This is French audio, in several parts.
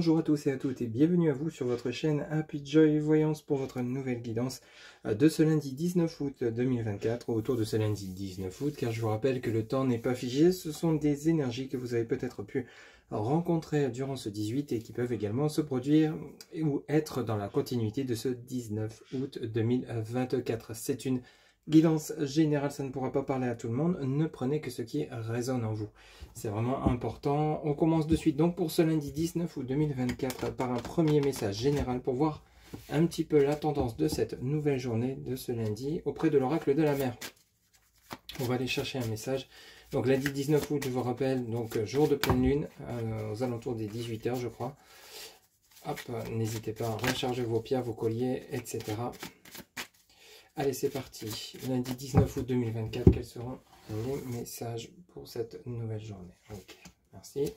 Bonjour à tous et à toutes et bienvenue à vous sur votre chaîne Happy Joy Voyance pour votre nouvelle guidance de ce lundi 19 août 2024, autour de ce lundi 19 août, car je vous rappelle que le temps n'est pas figé, ce sont des énergies que vous avez peut-être pu rencontrer durant ce 18 et qui peuvent également se produire ou être dans la continuité de ce 19 août 2024. C'est une guidance générale, ça ne pourra pas parler à tout le monde, ne prenez que ce qui résonne en vous. C'est vraiment important. On commence de suite donc pour ce lundi 19 août 2024 par un premier message général pour voir un petit peu la tendance de cette nouvelle journée de ce lundi auprès de l'oracle de la mer. On va aller chercher un message. Donc lundi 19 août, je vous rappelle, donc jour de pleine lune, aux alentours des 18 h je crois. Hop, n'hésitez pas à recharger vos pierres, vos colliers, etc. Allez, c'est parti. Lundi 19 août 2024, quels seront les messages pour cette nouvelle journée? Ok, merci.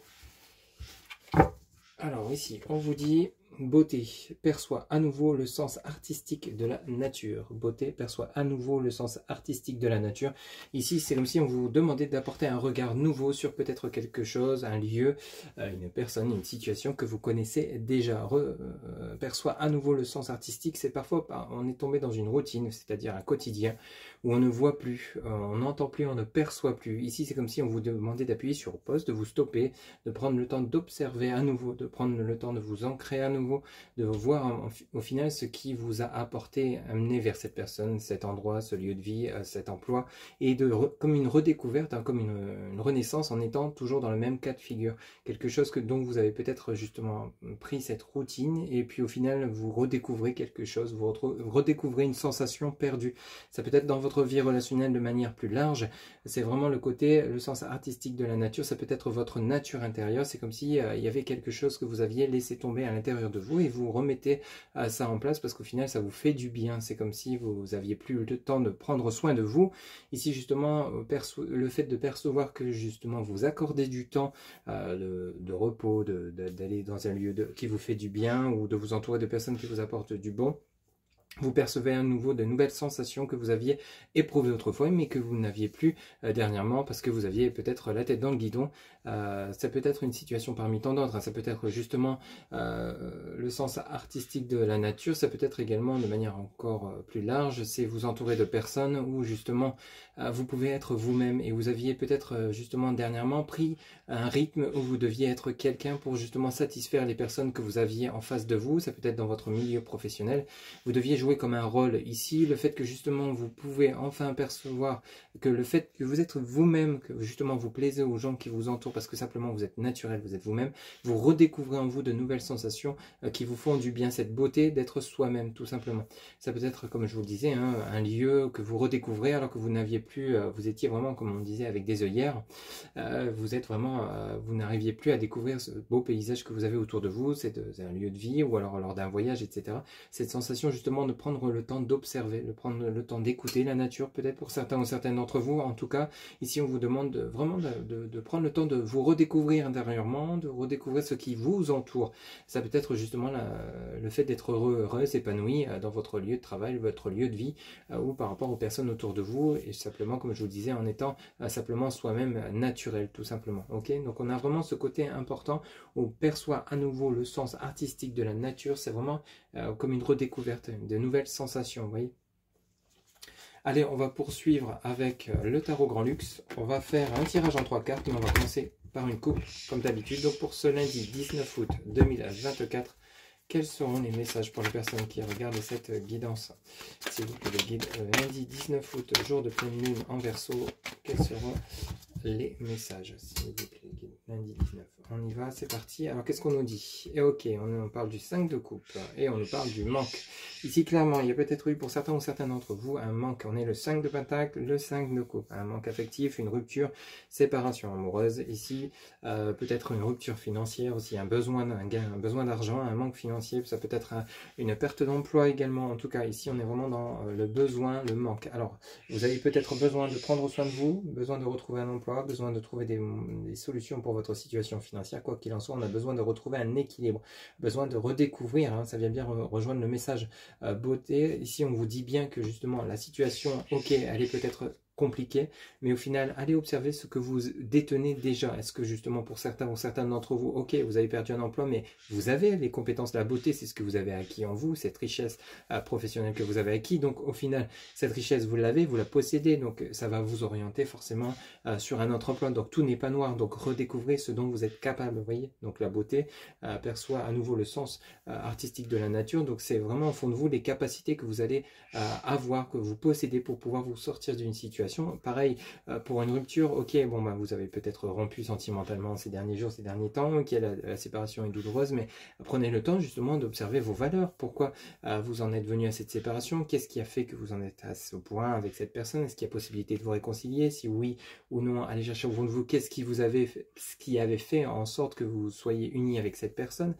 Alors ici, on vous dit beauté perçoit à nouveau le sens artistique de la nature. Beauté perçoit à nouveau le sens artistique de la nature. Ici, c'est comme si on vous demandait d'apporter un regard nouveau sur peut-être quelque chose, un lieu, une personne, une situation que vous connaissez déjà. Perçoit à nouveau le sens artistique, c'est parfois on est tombé dans une routine, c'est-à-dire un quotidien où on ne voit plus, on n'entend plus, on ne perçoit plus. Ici, c'est comme si on vous demandait d'appuyer sur pause, de vous stopper, de prendre le temps d'observer à nouveau, de prendre le temps de vous ancrer à nouveau, de voir au final ce qui vous a apporté, amené vers cette personne, cet endroit, ce lieu de vie, cet emploi, et comme une redécouverte, comme une renaissance en étant toujours dans le même cas de figure. Quelque chose dont vous avez peut-être justement pris cette routine, et puis au final vous redécouvrez quelque chose, vous redécouvrez une sensation perdue. Ça peut être dans votre vie relationnelle de manière plus large, c'est vraiment le côté, le sens artistique de la nature, ça peut être votre nature intérieure, c'est comme si il y avait quelque chose que vous aviez laissé tomber à l'intérieur de vous et vous remettez ça en place parce qu'au final ça vous fait du bien. C'est comme si vous aviez plus le temps de prendre soin de vous. Ici justement le fait de percevoir que justement vous accordez du temps de repos, d'aller dans un lieu qui vous fait du bien ou de vous entourer de personnes qui vous apportent du bon. Vous percevez à nouveau de nouvelles sensations que vous aviez éprouvées autrefois, mais que vous n'aviez plus dernièrement parce que vous aviez peut-être la tête dans le guidon. Ça peut être une situation parmi tant d'autres. Ça peut être justement le sens artistique de la nature. Ça peut être également de manière encore plus large. C'est vous entourer de personnes où justement vous pouvez être vous-même. Et vous aviez peut-être justement dernièrement pris un rythme où vous deviez être quelqu'un pour justement satisfaire les personnes que vous aviez en face de vous. Ça peut être dans votre milieu professionnel. Vous deviez jouer comme un rôle ici, le fait que justement vous pouvez enfin percevoir que le fait que vous êtes vous-même, que justement vous plaisez aux gens qui vous entourent parce que simplement vous êtes naturel, vous êtes vous-même, vous redécouvrez en vous de nouvelles sensations qui vous font du bien, cette beauté d'être soi-même tout simplement. Ça peut être, comme je vous le disais, un lieu que vous redécouvrez alors que vous n'aviez plus, vous étiez vraiment, comme on disait, avec des œillères, vous êtes vraiment, vous n'arriviez plus à découvrir ce beau paysage que vous avez autour de vous, c'est un lieu de vie ou alors lors d'un voyage, etc. Cette sensation justement de prendre le temps d'observer, de prendre le temps d'écouter la nature, peut-être pour certains ou certaines d'entre vous. En tout cas, ici on vous demande vraiment de prendre le temps de vous redécouvrir intérieurement, de redécouvrir ce qui vous entoure. Ça peut être justement le fait d'être heureux, heureuse, épanoui dans votre lieu de travail, votre lieu de vie, ou par rapport aux personnes autour de vous, et simplement, comme je vous le disais, en étant simplement soi-même naturel, tout simplement. Ok, donc on a vraiment ce côté important où on perçoit à nouveau le sens artistique de la nature. C'est vraiment comme une redécouverte, de nouvelles sensations, vous voyez. Allez, on va poursuivre avec le tarot Grand Luxe. On va faire un tirage en 3 cartes, mais on va commencer par une coupe, comme d'habitude. Donc pour ce lundi 19 août 2024, quels seront les messages pour les personnes qui regardent cette guidance? S'il vous plaît, le guide lundi 19 août, jour de pleine lune en Verseau, quels seront les messages, s'il vous plaît, lundi 19. On y va, c'est parti. Alors, qu'est-ce qu'on nous dit? Et ok, on parle du 5 de coupe et on nous parle du manque. Ici, clairement, il y a peut-être eu pour certains ou certains d'entre vous un manque. On est le 5 de pentacle, le 5 de coupe. Un manque affectif, une rupture, séparation amoureuse. Ici, peut-être une rupture financière aussi, un besoin d'un gain, un besoin d'argent, un manque financier. Ça peut être une perte d'emploi également. En tout cas, ici, on est vraiment dans le besoin, le manque. Alors, vous avez peut-être besoin de prendre soin de vous, besoin de retrouver un emploi, besoin de trouver des solutions pour votre situation financière. Quoi qu'il en soit, on a besoin de retrouver un équilibre, besoin de redécouvrir, ça vient bien rejoindre le message beauté. Ici, on vous dit bien que justement, la situation, ok, elle est peut-être compliqué, mais au final, allez observer ce que vous détenez déjà. Est-ce que justement pour certains ou certaines d'entre vous, ok, vous avez perdu un emploi, mais vous avez les compétences, la beauté, c'est ce que vous avez acquis en vous, cette richesse professionnelle que vous avez acquis. Donc au final, cette richesse, vous l'avez, vous la possédez, donc ça va vous orienter forcément sur un autre emploi. Donc tout n'est pas noir, donc redécouvrez ce dont vous êtes capable, vous voyez. Donc la beauté perçoit à nouveau le sens artistique de la nature, donc c'est vraiment au fond de vous les capacités que vous allez avoir, que vous possédez pour pouvoir vous sortir d'une situation. Pareil, pour une rupture, ok, bon, bah, vous avez peut-être rompu sentimentalement ces derniers jours, ces derniers temps, ok, la séparation est douloureuse, mais prenez le temps justement d'observer vos valeurs. Pourquoi vous en êtes venu à cette séparation? Qu'est-ce qui a fait que vous en êtes à ce point avec cette personne? Est-ce qu'il y a possibilité de vous réconcilier? Si oui ou non, allez chercher au fond de vous qu'est-ce qui vous avait fait, ce qui avait fait en sorte que vous soyez unis avec cette personne?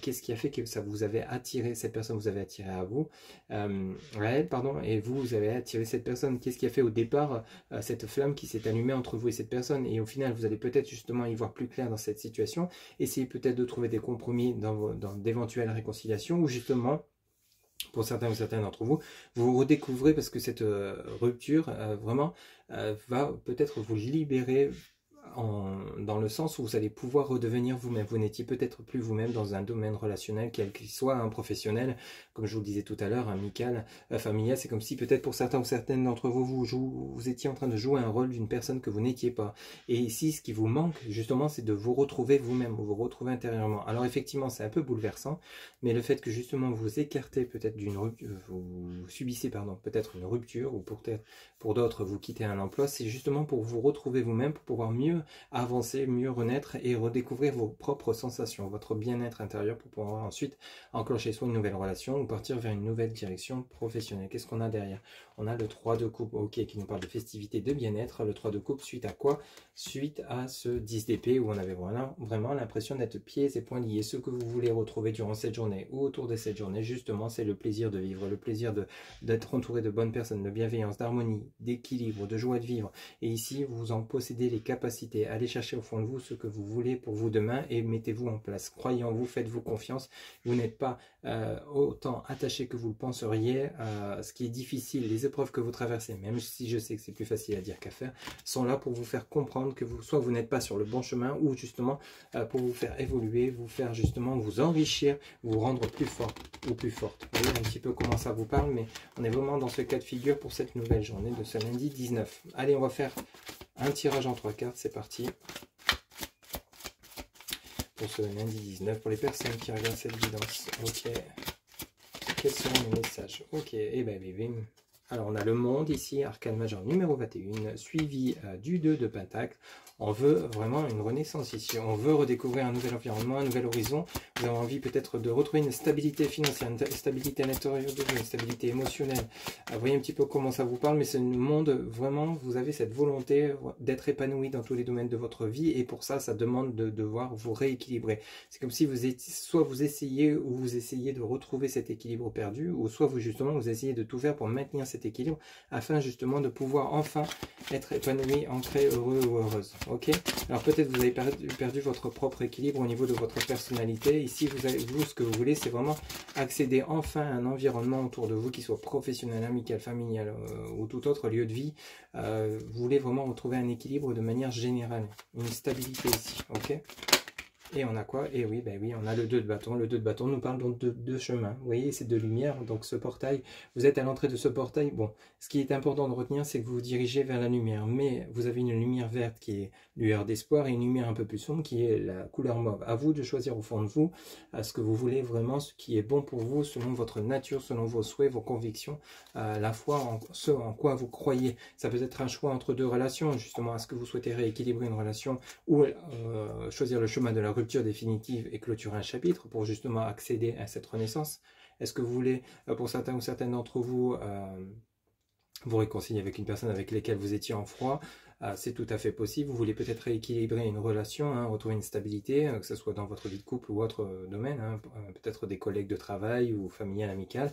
Qu'est-ce qui a fait que ça vous avait attiré, cette personne vous avait attiré à vous, pardon, et vous avez attiré cette personne? Qu'est-ce qui a fait au départ cette flamme qui s'est allumée entre vous et cette personne? Et au final, vous allez peut-être justement y voir plus clair dans cette situation, essayer peut-être de trouver des compromis dans d'éventuelles réconciliations, ou justement, pour certains ou certaines d'entre vous, vous redécouvrez parce que cette rupture vraiment va peut-être vous libérer dans le sens où vous allez pouvoir redevenir vous-même. Vous n'étiez peut-être plus vous-même dans un domaine relationnel, quel qu'il soit, un professionnel, comme je vous le disais tout à l'heure, amical, familial. C'est comme si peut-être pour certains ou certaines d'entre vous, vous étiez en train de jouer un rôle d'une personne que vous n'étiez pas. Et ici, ce qui vous manque, justement, c'est de vous retrouver vous-même, vous retrouver intérieurement. Alors effectivement, c'est un peu bouleversant, mais le fait que justement vous écartez peut-être d'une rupture, vous subissez, pardon, peut-être une rupture, ou peut-être pour d'autres, vous quittez un emploi, c'est justement pour vous retrouver vous-même, pour pouvoir mieux avancer, mieux renaître et redécouvrir vos propres sensations, votre bien-être intérieur pour pouvoir ensuite enclencher soit une nouvelle relation ou partir vers une nouvelle direction professionnelle. Qu'est-ce qu'on a derrière? On a le 3 de coupe, ok, qui nous parle de festivité, de bien-être. Le 3 de coupe, suite à quoi? Suite à ce 10 d'épée où on avait vraiment l'impression d'être pieds et poings liés. Ce que vous voulez retrouver durant cette journée ou autour de cette journée, justement, c'est le plaisir de vivre, le plaisir d'être entouré de bonnes personnes, de bienveillance, d'harmonie, d'équilibre, de joie de vivre. Et ici, vous en possédez les capacités. Allez chercher au fond de vous ce que vous voulez pour vous demain et mettez-vous en place. Croyez en vous, faites-vous confiance. Vous n'êtes pas autant attaché que vous le penseriez. Ce qui est difficile, les épreuves que vous traversez, même si je sais que c'est plus facile à dire qu'à faire, sont là pour vous faire comprendre que soit vous n'êtes pas sur le bon chemin, ou justement pour vous faire évoluer, vous faire justement vous enrichir, vous rendre plus fort ou plus forte. Vous voyez un petit peu comment ça vous parle, mais on est vraiment dans ce cas de figure pour cette nouvelle journée de ce lundi 19. Allez, on va faire un tirage en 3 cartes, c'est parti. Pour ce lundi 19, pour les personnes qui regardent cette guidance. Ok. Quels seront les messages? Ok, et ben bim. Alors on a le monde ici, arcane majeur numéro 21, suivi du 2 de Pentacle. On veut vraiment une renaissance ici, on veut redécouvrir un nouvel environnement, un nouvel horizon. Vous avez envie peut-être de retrouver une stabilité financière, une stabilité à l'intérieur de vous, une stabilité émotionnelle. Vous voyez un petit peu comment ça vous parle, mais c'est un monde, vraiment, vous avez cette volonté d'être épanoui dans tous les domaines de votre vie, et pour ça, ça demande de devoir vous rééquilibrer. C'est comme si vous étiez, soit vous essayez de retrouver cet équilibre perdu, ou soit vous essayez de tout faire pour maintenir cet équilibre, afin justement de pouvoir enfin être épanoui, ancré, heureux ou heureuse. Ok? Alors peut-être vous avez perdu votre propre équilibre au niveau de votre personnalité. Ici, vous ce que vous voulez, c'est vraiment accéder enfin à un environnement autour de vous, qui soit professionnel, amical, familial ou tout autre lieu de vie. Vous voulez vraiment retrouver un équilibre de manière générale, une stabilité ici. Ok? Et on a quoi? Et oui, ben oui, on a le 2 de bâton. Le 2 de bâton nous parle donc de deux chemins. Vous voyez, c'est de lumière. Donc ce portail, vous êtes à l'entrée de ce portail. Bon, ce qui est important de retenir, c'est que vous vous dirigez vers la lumière. Mais vous avez une lumière verte qui est lueur d'espoir, et une lumière un peu plus sombre qui est la couleur mauve. À vous de choisir au fond de vous ce que vous voulez vraiment, ce qui est bon pour vous, selon votre nature, selon vos souhaits, vos convictions, la foi en ce en quoi vous croyez. Ça peut être un choix entre deux relations, justement. Est-ce que vous souhaitez rééquilibrer une relation, ou choisir le chemin de la rupture définitive et clôturer un chapitre pour justement accéder à cette renaissance? Est-ce que vous voulez, pour certains ou certaines d'entre vous, vous réconcilier avec une personne avec laquelle vous étiez en froid, c'est tout à fait possible. Vous voulez peut-être rééquilibrer une relation, hein, retrouver une stabilité, que ce soit dans votre vie de couple ou autre domaine, hein, peut-être des collègues de travail ou familial, amical.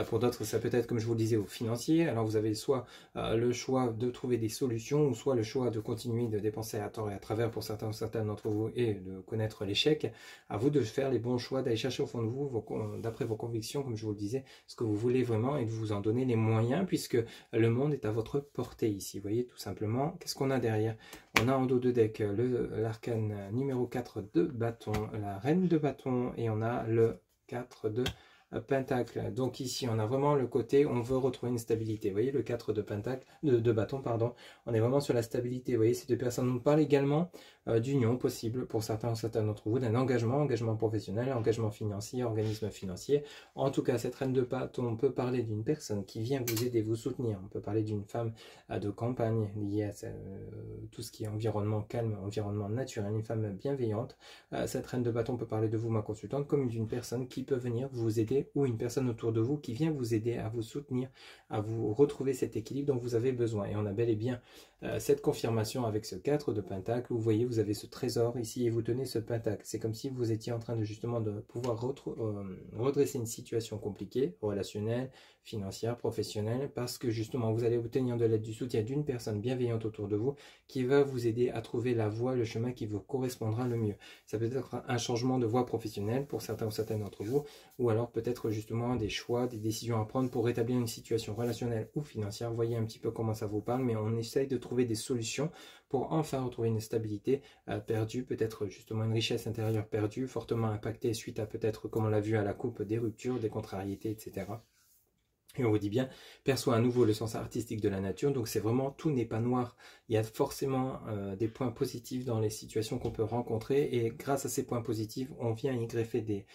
Pour d'autres, ça peut être, comme je vous le disais, au financier. Alors vous avez soit le choix de trouver des solutions, ou soit le choix de continuer de dépenser à tort et à travers pour certains ou certaines d'entre vous et de connaître l'échec. À vous de faire les bons choix, d'aller chercher au fond de vous, d'après vos convictions, comme je vous le disais, ce que vous voulez vraiment et de vous en donner les moyens, puisque le monde est à votre portée ici. Vous voyez, tout simplement, qu'est-ce qu'on a derrière? On a en dos de deck l'arcane numéro 4 de bâton, la reine de bâton, et on a le 4 de pentacle. Donc ici, on a vraiment le côté, on veut retrouver une stabilité. Vous voyez, le 4 de pentacle, de bâton, pardon. On est vraiment sur la stabilité. Vous voyez, ces deux personnes nous parlent également d'union possible pour certains d'entre vous, d'un engagement professionnel, engagement financier, organisme financier. En tout cas, cette reine de bâton, peut parler d'une personne qui vient vous aider, vous soutenir. On peut parler d'une femme de campagne liée à tout ce qui est environnement calme, environnement naturel, une femme bienveillante. Cette reine de bâton peut parler de vous, ma consultante, comme d'une personne qui peut venir vous aider, ou une personne autour de vous qui vient vous aider à vous soutenir, à vous retrouver cet équilibre dont vous avez besoin. Et on a bel et bien cette confirmation avec ce 4 de pentacle. Vous voyez, vous avez ce trésor ici et vous tenez ce pentacle. C'est comme si vous étiez en train de justement de pouvoir redresser une situation compliquée, relationnelle, financière, professionnelle, parce que justement vous allez obtenir de l'aide, du soutien d'une personne bienveillante autour de vous qui va vous aider à trouver la voie, le chemin qui vous correspondra le mieux. Ça peut être un changement de voie professionnelle pour certains ou certaines d'entre vous, ou alors peut-être justement des choix, des décisions à prendre pour rétablir une situation relationnelle ou financière. Vous voyez un petit peu comment ça vous parle, mais on essaye de trouver des solutions pour enfin retrouver une stabilité perdue, peut-être justement une richesse intérieure perdue, fortement impactée suite à peut-être, comme on l'a vu à la coupe, des ruptures, des contrariétés, etc. Et on vous dit bien, perçoit à nouveau le sens artistique de la nature, donc c'est vraiment, tout n'est pas noir. Il y a forcément des points positifs dans les situations qu'on peut rencontrer, et grâce à ces points positifs, on vient y greffer des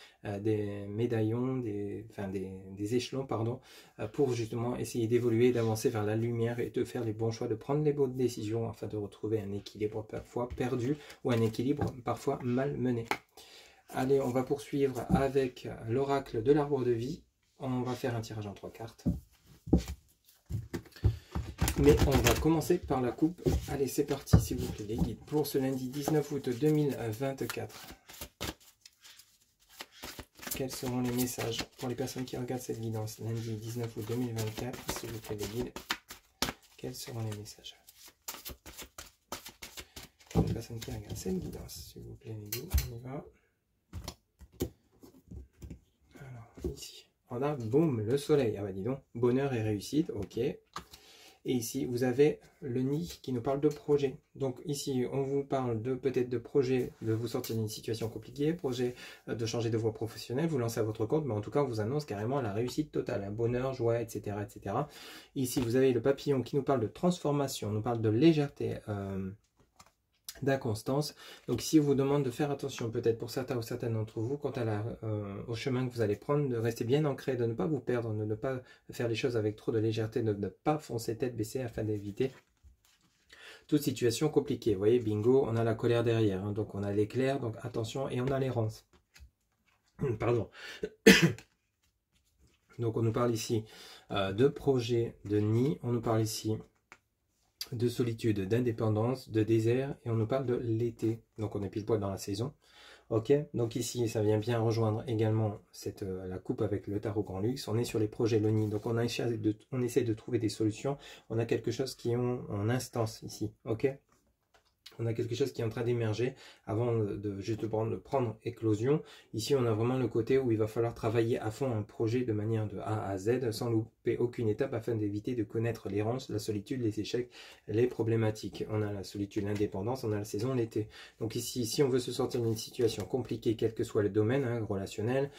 médaillons, des échelons, pardon, pour justement essayer d'évoluer, d'avancer vers la lumière et de faire les bons choix, de prendre les bonnes décisions afin de retrouver un équilibre parfois perdu ou un équilibre parfois mal mené. Allez, on va poursuivre avec l'oracle de l'arbre de vie. On va faire un tirage en 3 cartes. Mais on va commencer par la coupe. Allez, c'est parti, s'il vous plaît, les guides. Pour ce lundi 19 août 2024. Quels seront les messages pour les personnes qui regardent cette guidance? Lundi 19 août 2024, s'il vous plaît, les guides. Quels seront les messages pour les personnes qui regardent cette guidance? S'il vous plaît, les guides, on y va. Alors, ici. On a, boum, le soleil. Ah bah dis donc, bonheur et réussite, ok. Et ici, vous avez le nid qui nous parle de projet. Donc ici, on vous parle de peut-être de projet, de vous sortir d'une situation compliquée, projet de changer de voie professionnelle, vous lancez à votre compte, mais en tout cas, on vous annonce carrément la réussite totale, un bonheur, joie, etc., etc. Ici, vous avez le papillon qui nous parle de transformation, nous parle de légèreté, d'inconstance. Donc ici, on vous demande de faire attention, peut-être pour certains ou certaines d'entre vous, quant à au chemin que vous allez prendre, de rester bien ancré, de ne pas vous perdre, de ne pas faire les choses avec trop de légèreté, de ne pas foncer tête baissée afin d'éviter toute situation compliquée. Vous voyez, bingo, on a la colère derrière, hein, donc on a l'éclair, donc attention, et on a l'errance. Pardon. Donc on nous parle ici de projet, de nid, on nous parle ici de solitude, d'indépendance, de désert, et on nous parle de l'été. Donc on est pile poil dans la saison. Ok, donc ici ça vient bien rejoindre également la coupe avec le tarot grand luxe. On est sur les projets le nid, donc on essaie de trouver des solutions. On a quelque chose qui est en instance ici, ok. On a quelque chose qui est en train d'émerger avant juste de prendre éclosion. Ici, on a vraiment le côté où il va falloir travailler à fond un projet de manière de A à Z, sans louper aucune étape, afin d'éviter de connaître l'errance, la solitude, les échecs, les problématiques. On a la solitude, l'indépendance, on a la saison, l'été. Donc ici, si on veut se sortir d'une situation compliquée, quel que soit le domaine, hein, relationnel,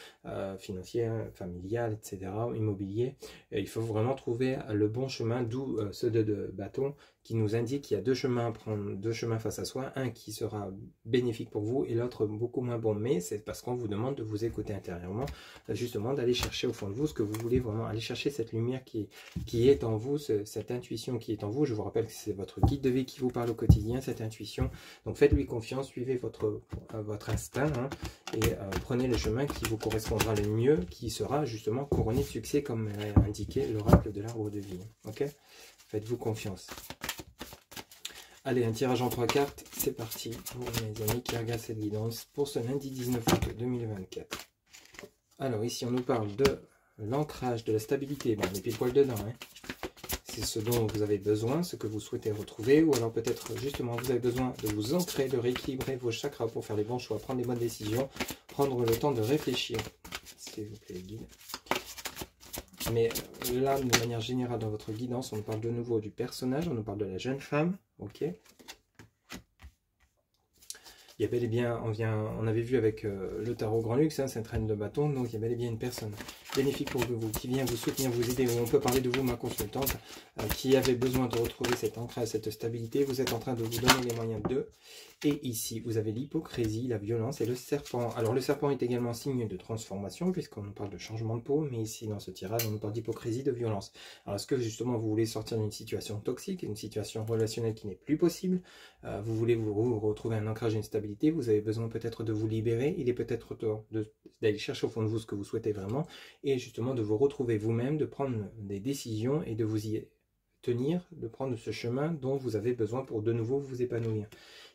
financier, familial, etc., immobilier, il faut vraiment trouver le bon chemin, d'où ce de bâton, qui nous indique qu'il y a deux chemins à prendre, deux chemins face à soi, un qui sera bénéfique pour vous et l'autre beaucoup moins bon. Mais c'est parce qu'on vous demande de vous écouter intérieurement, justement d'aller chercher au fond de vous ce que vous voulez vraiment, aller chercher cette lumière qui est en vous, cette intuition qui est en vous. Je vous rappelle que c'est votre guide de vie qui vous parle au quotidien, cette intuition. Donc faites-lui confiance, suivez votre instinct, hein, et prenez le chemin qui vous correspondra le mieux, qui sera justement couronné de succès comme l'a indiqué l'oracle de l'arbre de vie. Ok ? Faites-vous confiance. Allez, un tirage en 3 cartes, c'est parti pour mes amis qui regardent cette guidance pour ce lundi 19 août 2024. Alors ici, on nous parle de l'ancrage, de la stabilité. Bon, on est pile poil dedans, hein. C'est ce dont vous avez besoin, ce que vous souhaitez retrouver, ou alors peut-être justement vous avez besoin de vous ancrer, de rééquilibrer vos chakras pour faire les bons choix, prendre les bonnes décisions, prendre le temps de réfléchir. S'il vous plaît, guide. Mais là, de manière générale, dans votre guidance, on nous parle de nouveau du personnage, on nous parle de la jeune femme, ok. Il y a bel et bien, on avait vu avec le tarot Grand Luxe, hein, cette reine de bâton, donc il y a bel et bien une personne bénéfique pour vous, qui vient vous soutenir, vous aider, on peut parler de vous, ma consultante, qui avait besoin de retrouver cet ancrage, cette stabilité, vous êtes en train de vous donner les moyens d'eux, et ici, vous avez l'hypocrisie, la violence et le serpent. Alors le serpent est également signe de transformation, puisqu'on nous parle de changement de peau, mais ici, dans ce tirage, on nous parle d'hypocrisie, de violence. Alors est-ce que justement, vous voulez sortir d'une situation toxique, une situation relationnelle qui n'est plus possible, vous voulez vous retrouver un ancrage, une stabilité, vous avez besoin peut-être de vous libérer, il est peut-être temps d'aller chercher au fond de vous ce que vous souhaitez vraiment, et justement de vous retrouver vous-même, de prendre des décisions et de vous y tenir, de prendre ce chemin dont vous avez besoin pour de nouveau vous épanouir.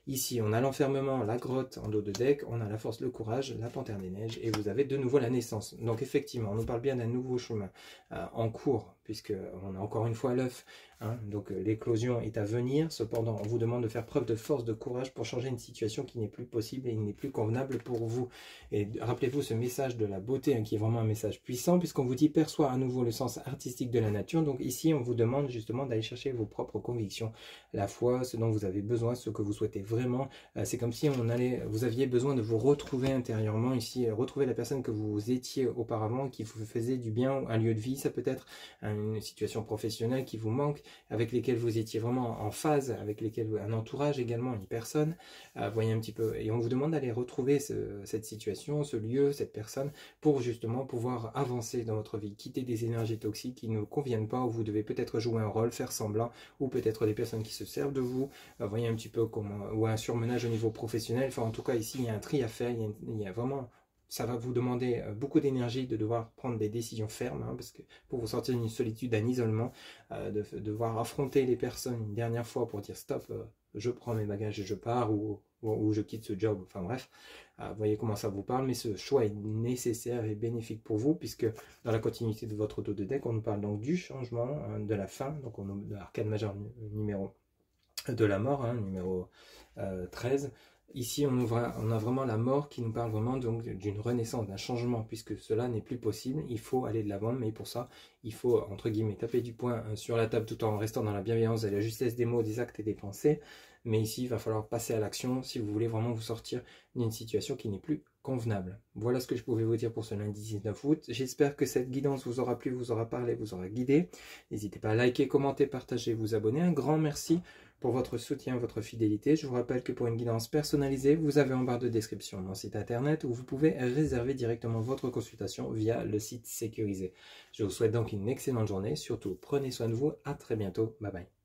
Ici, on a l'enfermement, la grotte en dos de deck, on a la force, le courage, la panthère des neiges, et vous avez de nouveau la naissance. Donc effectivement, on nous parle bien d'un nouveau chemin en cours, puisqu'on a encore une fois l'œuf. Hein, donc l'éclosion est à venir, cependant on vous demande de faire preuve de force, de courage pour changer une situation qui n'est plus possible et qui n'est plus convenable pour vous. Et rappelez-vous ce message de la beauté, hein, qui est vraiment un message puissant, puisqu'on vous dit perçoit à nouveau le sens artistique de la nature. Donc ici on vous demande justement d'aller chercher vos propres convictions, la foi, ce dont vous avez besoin, ce que vous souhaitez vraiment. C'est comme si vous aviez besoin de vous retrouver intérieurement ici, retrouver la personne que vous étiez auparavant, qui vous faisait du bien, un lieu de vie, ça peut être une situation professionnelle qui vous manque, avec lesquels vous étiez vraiment en phase, avec lesquels un entourage également, une personne, voyez un petit peu, et on vous demande d'aller retrouver cette situation, ce lieu, cette personne, pour justement pouvoir avancer dans votre vie, quitter des énergies toxiques qui ne vous conviennent pas, où vous devez peut-être jouer un rôle, faire semblant, ou peut-être des personnes qui se servent de vous, voyez un petit peu comment, ou un surmenage au niveau professionnel, enfin en tout cas ici il y a un tri à faire, il y a vraiment... Ça va vous demander beaucoup d'énergie de devoir prendre des décisions fermes, hein, parce que pour vous sortir d'une solitude, d'un isolement, de devoir affronter les personnes une dernière fois pour dire stop, je prends mes bagages et je pars, ou je quitte ce job, enfin bref, vous voyez comment ça vous parle, mais ce choix est nécessaire et bénéfique pour vous, puisque dans la continuité de votre dos de deck, on nous parle donc du changement, hein, de la fin, donc on a de l'arcade majeur numéro de la mort, hein, numéro 13. Ici, on a vraiment la mort qui nous parle vraiment d'une renaissance, d'un changement, puisque cela n'est plus possible. Il faut aller de l'avant, mais pour ça, il faut, entre guillemets, taper du poing sur la table tout en restant dans la bienveillance et la justesse des mots, des actes et des pensées. Mais ici, il va falloir passer à l'action si vous voulez vraiment vous sortir d'une situation qui n'est plus convenable. Voilà ce que je pouvais vous dire pour ce lundi 19 août. J'espère que cette guidance vous aura plu, vous aura parlé, vous aura guidé. N'hésitez pas à liker, commenter, partager, vous abonner. Un grand merci pour votre soutien, votre fidélité. Je vous rappelle que pour une guidance personnalisée, vous avez en barre de description mon site internet où vous pouvez réserver directement votre consultation via le site sécurisé. Je vous souhaite donc une excellente journée. Surtout, prenez soin de vous. À très bientôt. Bye bye.